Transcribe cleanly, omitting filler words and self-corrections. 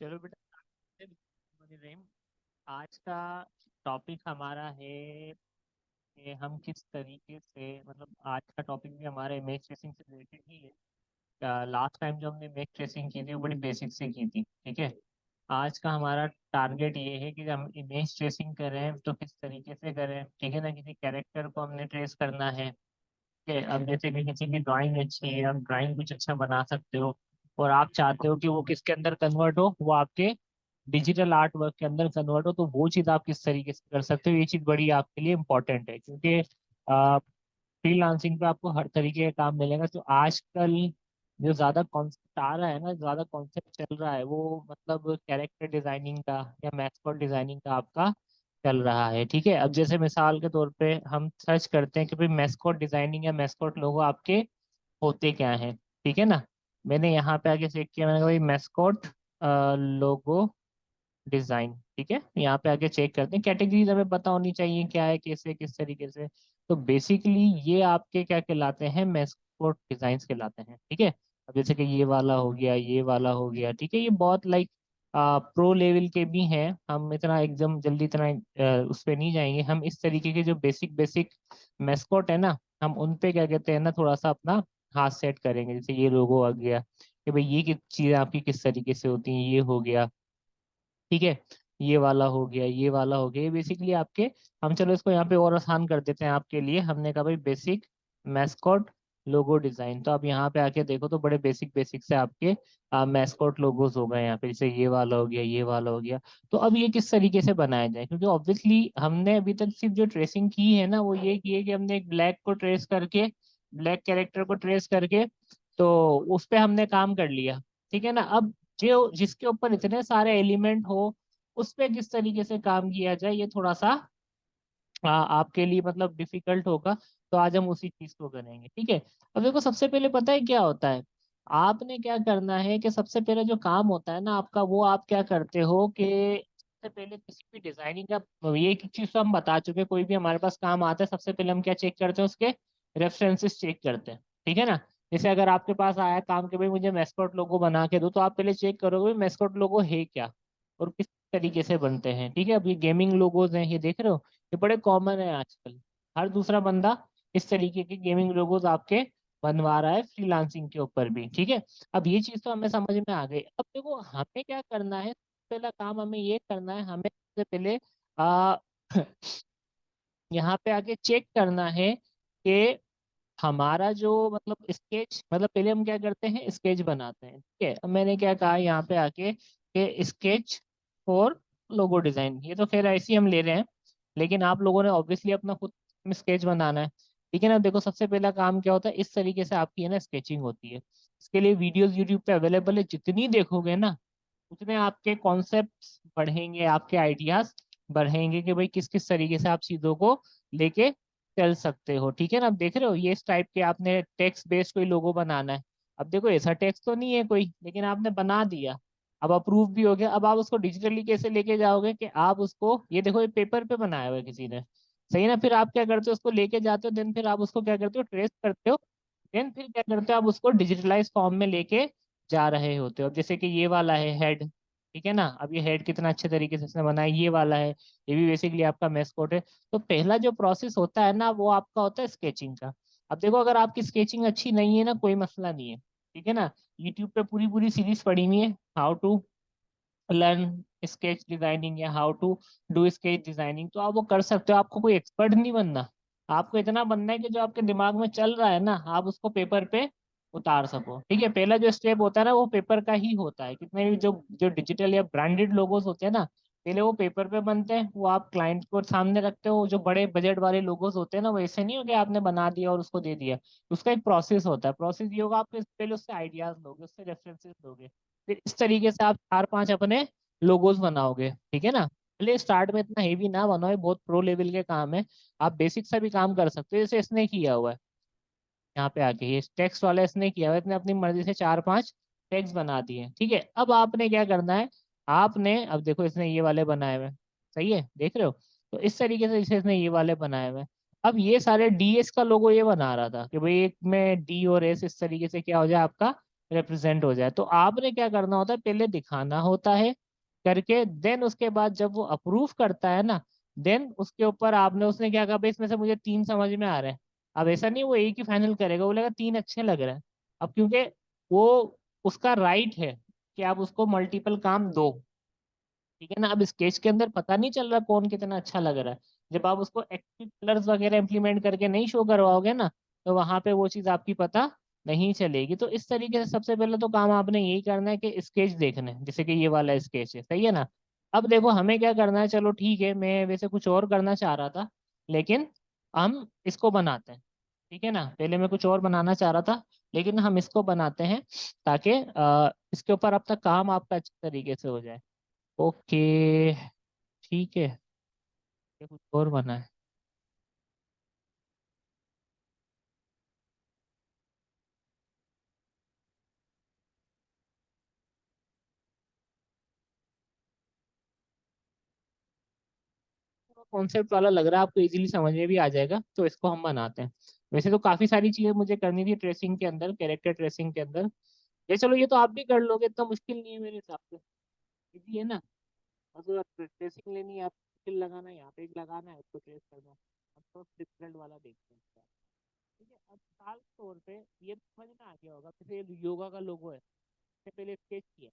चलो बेटा, आज का टॉपिक हमारा है कि हम किस तरीके से, मतलब आज का टॉपिक भी हमारा इमेज ट्रेसिंग से रिलेटेड ही है। लास्ट टाइम जो हमने इमेज ट्रेसिंग की थी वो बड़ी बेसिक से की थी, ठीक है। आज का हमारा टारगेट ये है कि हम इमेज ट्रेसिंग करें तो किस तरीके से करें, ठीक है ना। किसी कैरेक्टर को हमने ट्रेस करना है, ठीक है। अब जैसे कि किसी की ड्राइंग अच्छी है, आप ड्राइंग कुछ अच्छा बना सकते हो और आप चाहते हो कि वो किसके अंदर कन्वर्ट हो, वो आपके डिजिटल आर्ट वर्क के अंदर कन्वर्ट हो, तो वो चीज़ आप किस तरीके से कर सकते हो, ये चीज़ बड़ी आपके लिए इम्पोर्टेंट है। क्योंकि फ्रीलांसिंग पे आपको हर तरीके का काम मिलेगा। तो आजकल जो ज़्यादा कॉन्सेप्ट आ रहा है ना, ज़्यादा कॉन्सेप्ट चल रहा है, वो मतलब कैरेक्टर डिजाइनिंग का या मैस्कॉट डिजाइनिंग का आपका चल रहा है, ठीक है। अब जैसे मिसाल के तौर पे हम सर्च करते हैं कि भाई मैस्कॉट डिजाइनिंग या मैस्कॉट लोगो आपके होते क्या हैं, ठीक है ना। मैंने यहाँ पे आके चेक किया, मैंने कहा भाई मैस्कॉट लोगो डिजाइन, ठीक है। यहाँ पे आके चेक करते हैं, कैटेगरीज हमें पता होनी चाहिए क्या है, कैसे, किस तरीके से। तो बेसिकली ये आपके क्या कहलाते हैं, मैस्कोट डिजाइन्स कहलाते हैं, ठीक है। अब जैसे कि ये वाला हो गया, ये वाला हो गया, ठीक है। ये बहुत लाइक प्रो लेवल के भी हैं। हम इतना एकदम जल्दी इतना उस पर नहीं जाएंगे। हम इस तरीके के जो बेसिक बेसिक मैस्कोट है ना, हम उन पे क्या कहते हैं ना, थोड़ा सा अपना हाथ सेट करेंगे। जैसे ये लोगो आ गया कि भाई ये किस चीज़ आपकी किस तरीके से होती है, ये हो गया, ठीक है। ये वाला हो गया, ये वाला हो गया, ये बेसिकली आपके, हम चलो इसको यहाँ पे और आसान कर देते हैं आपके लिए। हमने कहा भाई बेसिक मैस्कॉट लोगो डिजाइन। तो आप यहाँ पे आके देखो तो बड़े बेसिक बेसिक से आपके मैस्कॉट लोगोस हो गए यहाँ पे। जैसे ये वाला हो गया, ये वाला हो गया। तो अब ये किस तरीके से बनाया जाए, क्योंकि ऑब्वियसली हमने अभी तक सिर्फ जो ट्रेसिंग की है ना, वो ये की है कि हमने एक ब्लैक को ट्रेस करके, ब्लैक कैरेक्टर को ट्रेस करके, तो उस पे हमने काम कर लिया, ठीक है ना। अब जो जिसके ऊपर इतने सारे एलिमेंट हो, उस पे किस तरीके से काम किया जाए, ये थोड़ा सा आपके लिए मतलब डिफिकल्ट होगा। तो आज हम उसी चीज को करेंगे, ठीक है। अब देखो, सबसे पहले पता है क्या होता है, आपने क्या करना है कि सबसे पहले जो काम होता है ना आपका, वो आप क्या करते हो कि सबसे पहले किसी भी डिजाइनिंग का, ये एक चीज तो हम बता चुके हैं, कोई भी हमारे पास काम आता है सबसे पहले हम क्या चेक करते हैं, उसके रेफरेंसेस चेक करते हैं, ठीक है ना। जैसे अगर आपके पास आया काम के भाई मुझे मैस्कॉट लोगो बना के दो, तो आप पहले चेक करोगे मैस्कॉट लोगो है क्या और किस तरीके से बनते हैं, ठीक है। अब ये गेमिंग लोगोज हैं, ये देख रहे हो, ये बड़े कॉमन है आजकल। हर दूसरा बंदा इस तरीके के गेमिंग लोगोस आपके बनवा रहा है फ्रीलांसिंग के ऊपर भी, ठीक है। अब ये चीज तो हमें समझ में आ गई। अब देखो हमें क्या करना है, पहला काम हमें ये करना है, हमें सबसे पहले आ, यहाँ पे आके चेक करना है कि हमारा जो मतलब स्केच, मतलब पहले हम क्या करते हैं, स्केच बनाते हैं, ठीक है। अब मैंने क्या कहा यहाँ पे आके कि स्केच फॉर लोगो डिजाइन, ये तो खैर ऐसे ही हम ले रहे हैं, लेकिन आप लोगों ने ऑब्वियसली अपना खुद स्केच बनाना है, ठीक है ना। देखो सबसे पहला काम क्या होता है, इस तरीके से आपकी है ना स्केचिंग होती है। इसके लिए वीडियोस यूट्यूब पे अवेलेबल है, जितनी देखोगे ना उतने आपके कॉन्सेप्ट्स बढ़ेंगे, आपके आइडियाज बढ़ेंगे कि भाई किस किस तरीके से आप चीजों को लेके चल सकते हो, ठीक है ना। अब देख रहे हो ये इस टाइप के आपने टेक्स्ट बेस्ड कोई लोगो बनाना है। अब देखो ऐसा टेक्स्ट तो नहीं है कोई, लेकिन आपने बना दिया, अब अप्रूव भी हो गया। अब आप उसको डिजिटली कैसे लेके जाओगे कि आप उसको, ये देखो ये पेपर पे बनाया हुआ है किसी ने, सही ना। फिर आप क्या करते हो, उसको लेके जाते हो, देन फिर आप उसको क्या करते हो, ट्रेस करते हो, देन फिर क्या करते हो, आप उसको डिजिटलाइज फॉर्म में लेके जा रहे होते हो। अब जैसे कि ये वाला है हेड, ठीक है ना। अब ये हेड कितना अच्छे तरीके से इसने बनाया, ये वाला है, ये भी बेसिकली आपका मैस्कॉट है। तो पहला जो प्रोसेस होता है ना, वो आपका होता है स्केचिंग का। अब देखो अगर आपकी स्केचिंग अच्छी नहीं है ना, कोई मसला नहीं है, ठीक है ना। यूट्यूब पे पूरी पूरी सीरीज पड़ी हुई है, how to learn sketch designing या how to do sketch designing, तो आप वो कर सकते हो। आपको कोई एक्सपर्ट नहीं बनना, आपको इतना बनना है कि जो आपके दिमाग में चल रहा है ना, आप उसको पेपर पे उतार सको, ठीक है। पहला जो स्टेप होता है ना, वो पेपर का ही होता है। कितने भी जो जो डिजिटल या ब्रांडेड लोगोस होते हैं ना, पहले वो पेपर पे बनते हैं, वो आप क्लाइंट को सामने रखते हो। जो बड़े बजट वाले लोगोस होते हैं ना, वो ऐसे नहीं हो कि आपने बना दिया और उसको दे दिया। उसका एक प्रोसेस होता है। प्रोसेस ये होगा, आप पहले उससे आइडियाज लोगे, उससे रेफरेंसेस लोगे, फिर इस तरीके से आप चार पांच अपने लोगोस बनाओगे, ठीक है ना। पहले स्टार्ट में इतना हेवी ना बनाओ, ये बहुत प्रो लेवल के काम है। आप बेसिक सा भी काम कर सकते हो, जैसे इसने किया हुआ है यहाँ पे आके, ये टेक्स्ट वाला इसने किया हुआ है, इसने अपनी मर्जी से चार पांच टेक्स्ट बना दिए, ठीक है। अब आपने क्या करना है, आपने अब देखो इसने ये वाले बनाए हुए हैं, सही है, देख रहे हो। तो इस तरीके से जैसे इसने ये वाले बनाए हुए हैं। अब ये सारे डीएस का लोगो ये बना रहा था कि भाई एक में डी और एस इस तरीके से क्या हो जाए आपका रिप्रेजेंट हो जाए। तो आपने क्या करना होता है, पहले दिखाना होता है करके, देन उसके बाद जब वो अप्रूव करता है ना, देन उसके ऊपर आपने, उसने क्या कहा भाई इसमें से मुझे तीन समझ में आ रहे हैं। अब ऐसा नहीं वो एक ही फाइनल करेगा, बोलेगा तीन अच्छे लग रहे हैं। अब क्योंकि वो उसका राइट है कि आप उसको मल्टीपल काम दो, ठीक है ना। अब स्केच के अंदर पता नहीं चल रहा कौन कितना अच्छा लग रहा है, जब आप उसको एक्टिव कलर्स वगैरह इंप्लीमेंट करके नहीं शो करवाओगे ना, तो वहां पे वो चीज आपकी पता नहीं चलेगी। तो इस तरीके से सबसे पहले तो काम आपने यही करना है कि स्केच देखना है, जैसे कि ये वाला स्केच है, सही है ना। अब देखो हमें क्या करना है, चलो ठीक है, मैं वैसे कुछ और करना चाह रहा था, लेकिन हम इसको बनाते हैं, ठीक है ना। पहले मैं कुछ और बनाना चाह रहा था, लेकिन हम इसको बनाते हैं ताकि इसके ऊपर अब तक काम आपका अच्छे तरीके से हो जाए। ओके, ठीक है, ये कुछ और बना है। कॉन्सेप्ट वाला लग रहा है आपको, इजीली समझ में भी आ जाएगा, तो इसको हम बनाते हैं। वैसे तो काफी सारी चीजें मुझे करनी थी ट्रेसिंग के अंदर, कैरेक्टर ट्रेसिंग के अंदर। ये चलो, ये तो आप भी कर लोगे, इतना मुश्किल नहीं है मेरे हिसाब से, इजी है ना। अगर ट्रेसिंग लेनी है, आप स्किल लगाना है, यहाँ पे एक लगाना है, उसको ट्रेस करना है। अब तो डिफरेंट वाला देखते हैं इसका। ठीक है, अब मिसाल के तौर पे ये समझ में आ गया होगा, जैसे योगा का लोगो है, इससे पहले स्केच किया,